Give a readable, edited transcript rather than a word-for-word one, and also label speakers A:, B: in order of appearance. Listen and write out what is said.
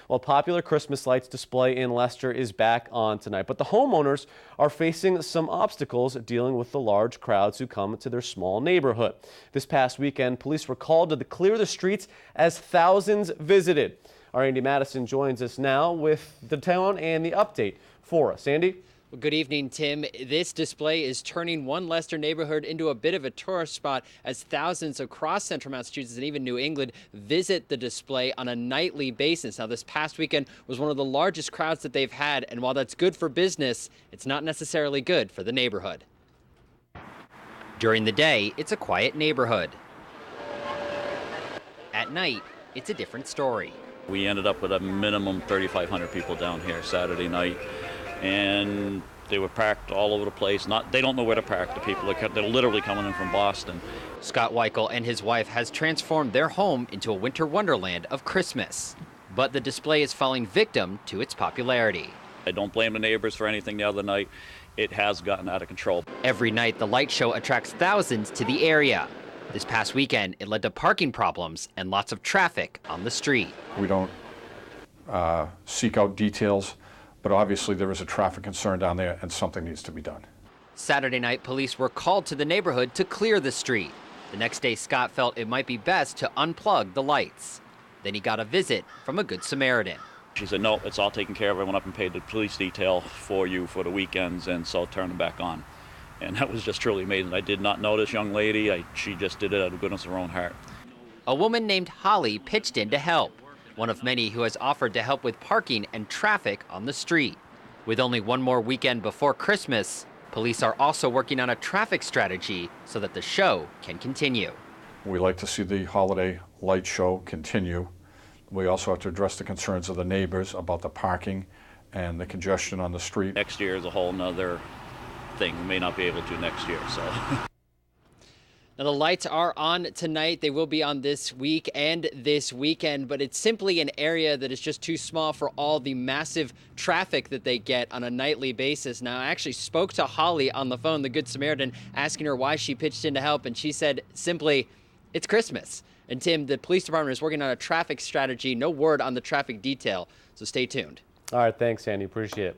A: Well, popular Christmas lights display in Leicester is back on tonight, but the homeowners are facing some obstacles dealing with the large crowds who come to their small neighborhood. This past weekend, police were called to clear the streets as thousands visited. Our Andy Mattison joins us now with the town and the update for us. Andy?
B: Well, good evening, Tim. This display is turning one Leicester neighborhood into a bit of a tourist spot as thousands across central Massachusetts and even New England visit the display on a nightly basis. Now, this past weekend was one of the largest crowds that they've had, and while that's good for business, it's not necessarily good for the neighborhood. During the day, it's a quiet neighborhood. At night, it's a different story.
C: We ended up with a minimum 3,500 people down here Saturday night. And they were parked all over the place. They don't know where to park, the people. They're literally coming in from Boston.
B: Scott Weichel and his wife has transformed their home into a winter wonderland of Christmas. But the display is falling victim to its popularity.
C: I don't blame the neighbors for anything the other night. It has gotten out of control.
B: Every night, the light show attracts thousands to the area. This past weekend, it led to parking problems and lots of traffic on the street.
D: We don't seek out details, but obviously there is a traffic concern down there and something needs to be done.
B: Saturday night, police were called to the neighborhood to clear the street. The next day, Scott felt it might be best to unplug the lights. Then he got a visit from a Good Samaritan.
C: She said, no, it's all taken care of. I went up and paid the police detail for you for the weekends, and so turn them back on. And that was just truly amazing. I did not know this young lady. She just did it out of the goodness of her own heart.
B: A woman named Holly pitched in to help, one of many who has offered to help with parking and traffic on the street. With only one more weekend before Christmas, police are also working on a traffic strategy so that the show can continue.
D: We like to see the holiday light show continue. We also have to address the concerns of the neighbors about the parking and the congestion on the street.
C: Next year is a whole nother thing. We may not be able to next year, so.
B: Now, the lights are on tonight. They will be on this week and this weekend, but it's simply an area that is just too small for all the massive traffic that they get on a nightly basis. Now, I actually spoke to Holly on the phone, the Good Samaritan, asking her why she pitched in to help, and she said simply, it's Christmas. And Tim, the police department is working on a traffic strategy. No word on the traffic detail, so stay tuned.
A: All right, thanks, Andy. Appreciate it.